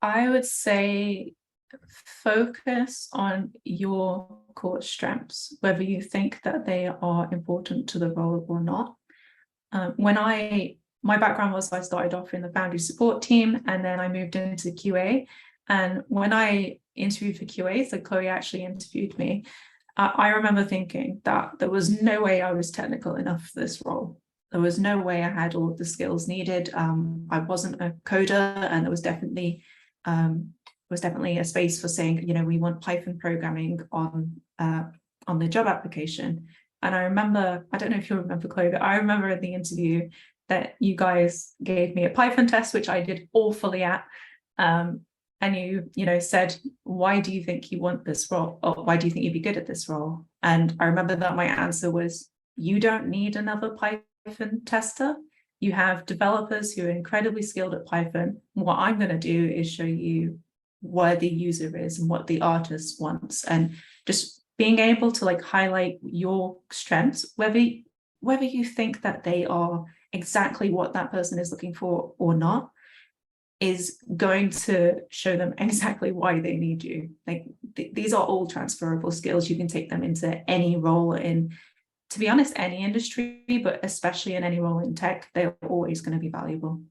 I would say focus on your core strengths, whether you think that they are important to the role or not. My background was I started off in the Foundry support team, and then I moved into QA. And when I interviewed for QA, so Chloe actually interviewed me, I remember thinking that there was no way I was technical enough for this role. There was no way I had all the skills needed. I wasn't a coder, and there was definitely a space for saying, we want Python programming on the job application. And I remember, I don't know if you remember, Chloe, but I remember in the interview that you guys gave me a Python test, which I did awfully at. And you said, why do you think you want this role? Or why do you think you'd be good at this role? And I remember that my answer was, you don't need another Python tester. You have developers who are incredibly skilled at Python. What I'm going to do is show you where the user is and what the artist wants, and just being able to highlight your strengths, whether you think that they are exactly what that person is looking for or not, is going to show them exactly why they need you. These are all transferable skills. You can take them into any role in, to be honest, any industry, but especially in any role in tech. They're always going to be valuable.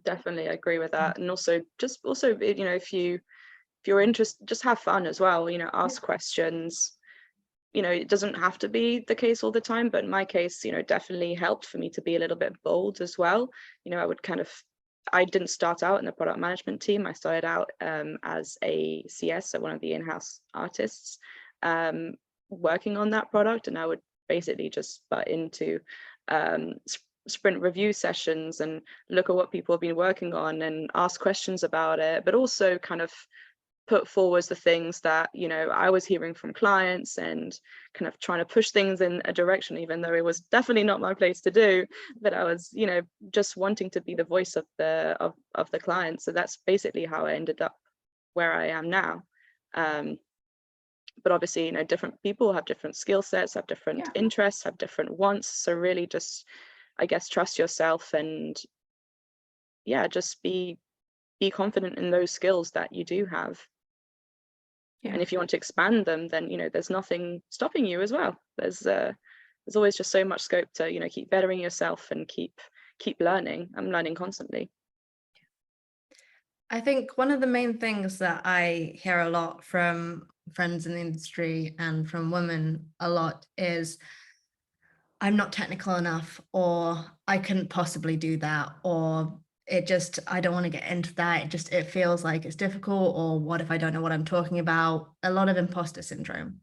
Definitely, I agree with that. And also, if you're interested, just have fun as well. Ask questions. It doesn't have to be the case all the time, but in my case, definitely helped for me to be a little bit bold as well. I didn't start out in the product management team. I started out as a CS, so one of the in-house artists, working on that product, and I would basically just butt into sprint review sessions and look at what people have been working on and ask questions about it, but also kind of put forward the things that I was hearing from clients, and kind of trying to push things in a direction, even though it was definitely not my place to do, but I was just wanting to be the voice of the client. So that's basically how I ended up where I am now. But obviously different people have different skill sets, have different interests, have different wants, so really just, I guess, trust yourself, and just be confident in those skills that you do have. And if you want to expand them, then there's nothing stopping you as well. There's always just so much scope to keep bettering yourself and keep learning. I'm learning constantly. I think one of the main things that I hear a lot from friends in the industry and from women a lot is, I'm not technical enough, or I couldn't possibly do that, or I don't want to get into that. It feels like it's difficult, or what if I don't know what I'm talking about? A lot of imposter syndrome.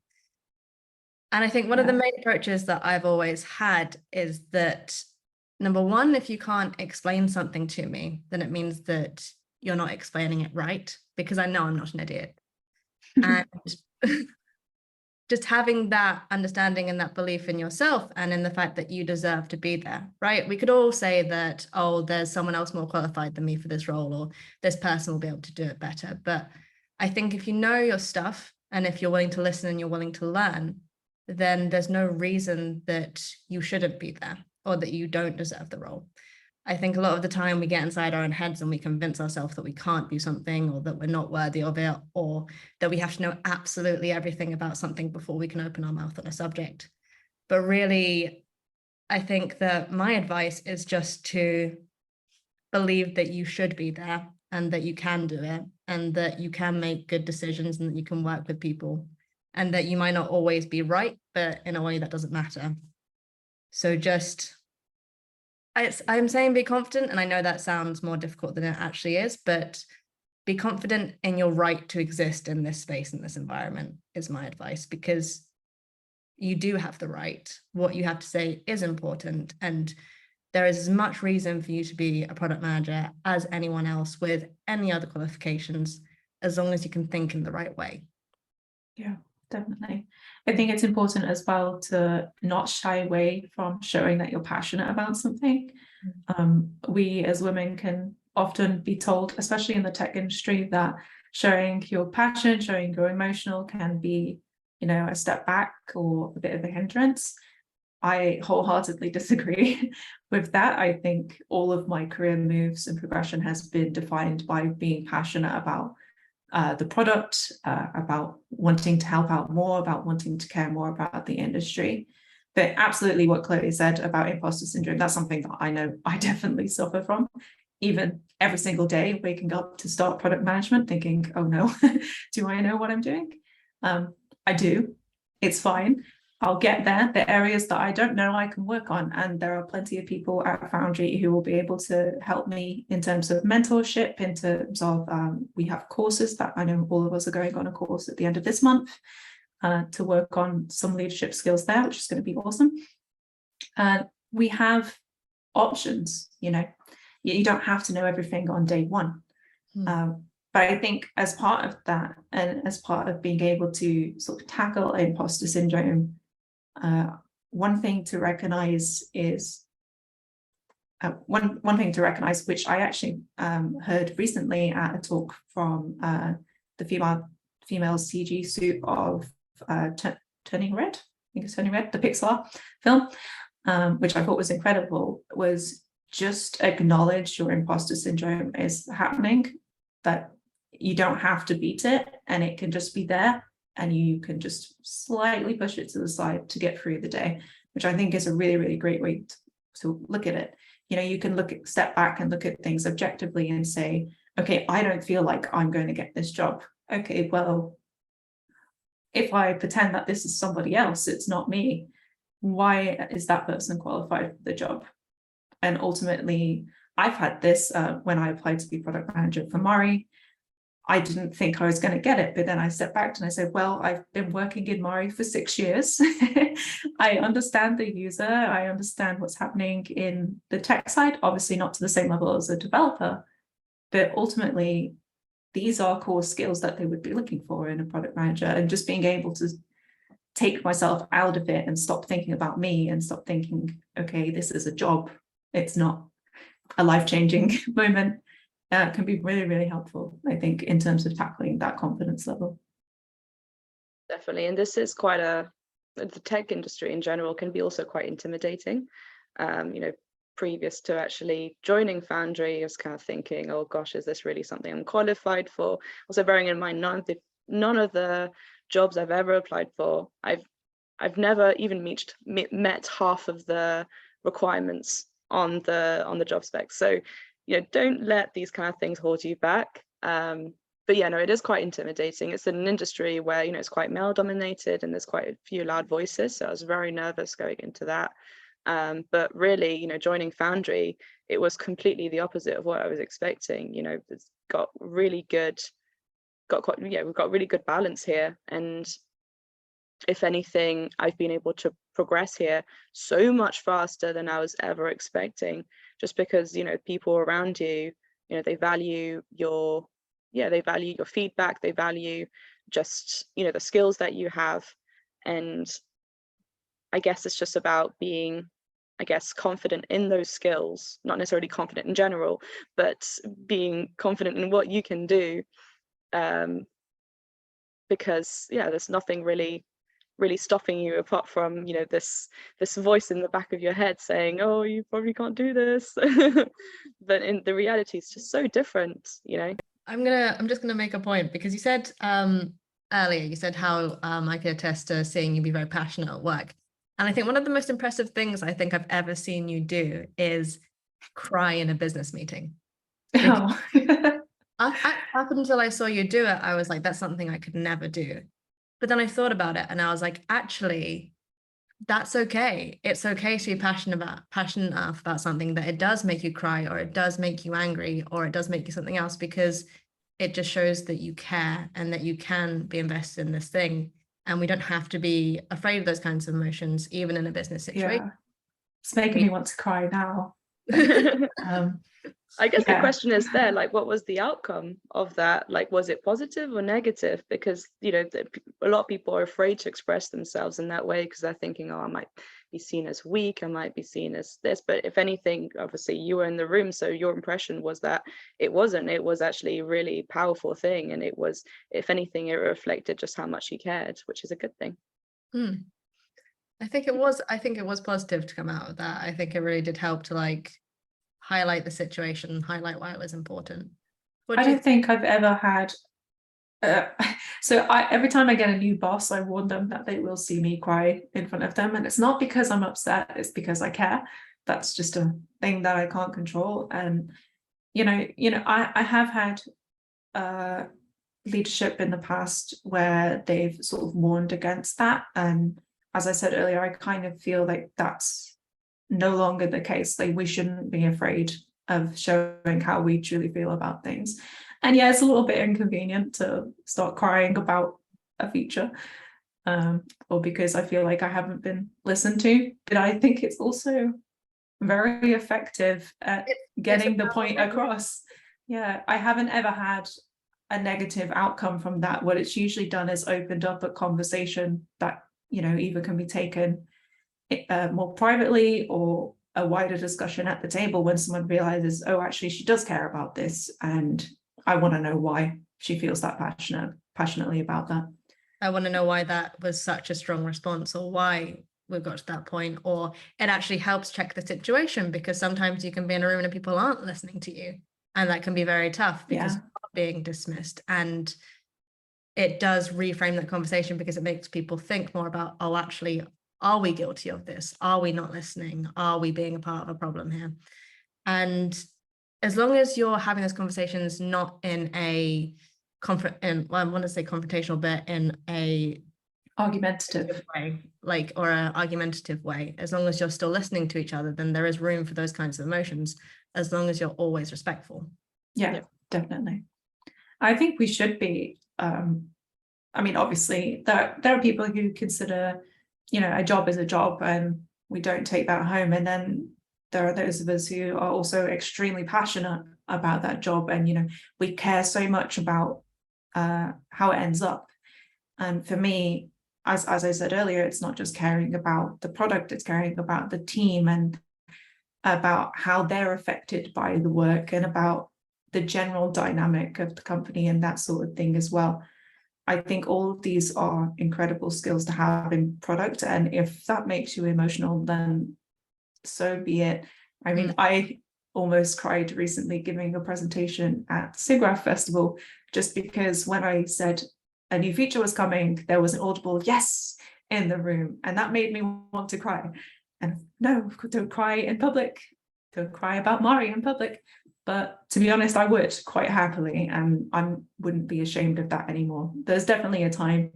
And I think one of the main approaches that I've always had is that, number one, if you can't explain something to me, then it means that you're not explaining it right, because I know I'm not an idiot. And just having that understanding and that belief in yourself and in the fact that you deserve to be there, right? We could all say that, oh, there's someone else more qualified than me for this role, or this person will be able to do it better. But I think if you know your stuff, and if you're willing to listen and you're willing to learn, then there's no reason that you shouldn't be there, or that you don't deserve the role. I think a lot of the time we get inside our own heads and we convince ourselves that we can't do something, or that we're not worthy of it, or that we have to know absolutely everything about something before we can open our mouth on a subject. But really, I think that my advice is just to believe that you should be there, and that you can do it, and that you can make good decisions, and that you can work with people, and that you might not always be right, but in a way that doesn't matter. So I'm saying be confident, and I know that sounds more difficult than it actually is, but be confident in your right to exist in this space, in this environment, is my advice, because you do have the right. What you have to say is important, and there is as much reason for you to be a product manager as anyone else with any other qualifications, as long as you can think in the right way. Yeah, definitely. I think it's important as well to not shy away from showing that you're passionate about something. We as women can often be told, especially in the tech industry, that showing your passion, showing you're emotional can be, a step back or a bit of a hindrance. I wholeheartedly disagree with that. I think all of my career moves and progression has been defined by being passionate about the product, about wanting to help out more, about wanting to care more about the industry. But absolutely what Chloe said about imposter syndrome, that's something that I know I definitely suffer from. Even every single day, waking up to start product management, thinking, oh no, do I know what I'm doing? I do. It's fine. I'll get there. The areas that I don't know, I can work on. And there are plenty of people at Foundry who will be able to help me in terms of mentorship, in terms of, we have courses that I know all of us are going on a course at the end of this month to work on some leadership skills there, which is going to be awesome. We have options, you know, you don't have to know everything on day one. But I think as part of that, and as part of being able to sort of tackle imposter syndrome, one thing to recognize is one thing to recognize, which I actually heard recently at a talk from the female CG suit of Turning Red. I think it's Turning Red, the Pixar film, which I thought was incredible, was just acknowledge your imposter syndrome is happening, that you don't have to beat it, and it can just be there, and you can just slightly push it to the side to get through the day, which I think is a really, really great way to look at it. You know, you can step back and look at things objectively and say, okay, I don't feel like I'm going to get this job. Okay, well, if I pretend that this is somebody else, it's not me, why is that person qualified for the job? And ultimately, I've had this when I applied to be product manager for Mari. I didn't think I was going to get it, but then I stepped back and I said, well, I've been working in Mari for 6 years. I understand the user. I understand what's happening in the tech side, obviously not to the same level as a developer, but ultimately, these are core skills that they would be looking for in a product manager. And just being able to take myself out of it and stop thinking about me and stop thinking, okay, this is a job, it's not a life-changing moment, can be really, really helpful, I think, in terms of tackling that confidence level. Definitely. And this is the tech industry in general can be also quite intimidating. You know, previous to actually joining Foundry, I was kind of thinking, oh gosh, is this really something I'm qualified for? Also bearing in mind, none of the jobs I've ever applied for, I've never even met half of the requirements on the job spec. So, you know, don't let these kind of things hold you back. But yeah, no, it is quite intimidating. It's an industry where, you know, it's quite male dominated and there's quite a few loud voices. So I was very nervous going into that. But really, you know, joining Foundry, it was completely the opposite of what I was expecting. You know, it's got really good, we've got really good balance here. And if anything, I've been able to progress here so much faster than I was ever expecting, just because, you know, people around you, you know, they value your feedback, they value just, you know, the skills that you have. And I guess it's just about being, I guess, confident in those skills, not necessarily confident in general, but being confident in what you can do. Because yeah, there's nothing really stopping you apart from, you know, this voice in the back of your head saying, oh, you probably can't do this. But in the reality, it's just so different, you know. I'm just gonna make a point, because you said earlier, you said how I could attest to seeing you be very passionate at work. And I think one of the most impressive things I think I've ever seen you do is cry in a business meeting. Oh. Up until I saw you do it, I was like, that's something I could never do. But then I thought about it and I was like, actually, that's okay. It's okay to be passionate enough about something that it does make you cry, or it does make you angry, or it does make you something else, because it just shows that you care and that you can be invested in this thing. And we don't have to be afraid of those kinds of emotions, even in a business situation. Yeah, it's making me want to cry now. I guess the question is there, like, what was the outcome of that? Like, was it positive or negative? Because, you know, a lot of people are afraid to express themselves in that way because they're thinking, oh, I might be seen as weak, I might be seen as this. But if anything, obviously you were in the room, so your impression was that it wasn't. It was actually a really powerful thing, and it was, if anything, it reflected just how much you cared, which is a good thing. I think it was positive to come out of that. I think it really did help to like highlight the situation, highlight why it was important. What I do you don't think I've ever had every time I get a new boss, I warn them that they will see me cry in front of them, and it's not because I'm upset, it's because I care. That's just a thing that I can't control. And I have had leadership in the past where they've sort of warned against that, and as I said earlier, I kind of feel like that's no longer the case. Like, we shouldn't be afraid of showing how we truly feel about things. And yeah, it's a little bit inconvenient to start crying about a feature, or because I feel like I haven't been listened to. But I think it's also very effective at getting the point across. Yeah, I haven't ever had a negative outcome from that. What it's usually done is opened up a conversation that, either can be taken more privately, or a wider discussion at the table when someone realizes, oh, actually, she does care about this, and I want to know why she feels that passionately about that. I want to know why that was such a strong response, or why we've got to that point, or it actually helps check the situation, because sometimes you can be in a room and people aren't listening to you, and that can be very tough because you're being dismissed. And it does reframe that conversation, because it makes people think more about, oh, actually, are we guilty of this? Are we not listening? Are we being a part of a problem here? And as long as you're having those conversations not in a I want to say confrontational, but in a argumentative way, or an argumentative way, as long as you're still listening to each other, then there is room for those kinds of emotions, as long as you're always respectful. Yeah, definitely. I think we should be. Obviously, there are people who consider, a job is a job, and we don't take that home. And then there are those of us who are also extremely passionate about that job, and we care so much about how it ends up. And for me, as I said earlier, it's not just caring about the product, it's caring about the team, and about how they're affected by the work, and about the general dynamic of the company and that sort of thing as well. I think all of these are incredible skills to have in product, and if that makes you emotional, then so be it. I almost cried recently giving a presentation at SIGGRAPH Festival, just because when I said a new feature was coming, there was an audible yes in the room, and that made me want to cry. And no, don't cry in public, don't cry about Mari in public. But to be honest, I would quite happily, and I wouldn't be ashamed of that anymore. There's definitely a time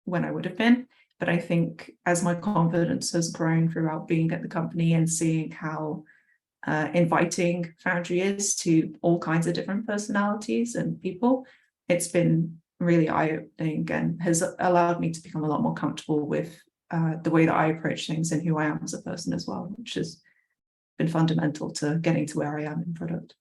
when I would have been, but I think as my confidence has grown throughout being at the company and seeing how inviting Foundry is to all kinds of different personalities and people, it's been really eye-opening and has allowed me to become a lot more comfortable with the way that I approach things and who I am as a person as well, which has been fundamental to getting to where I am in product.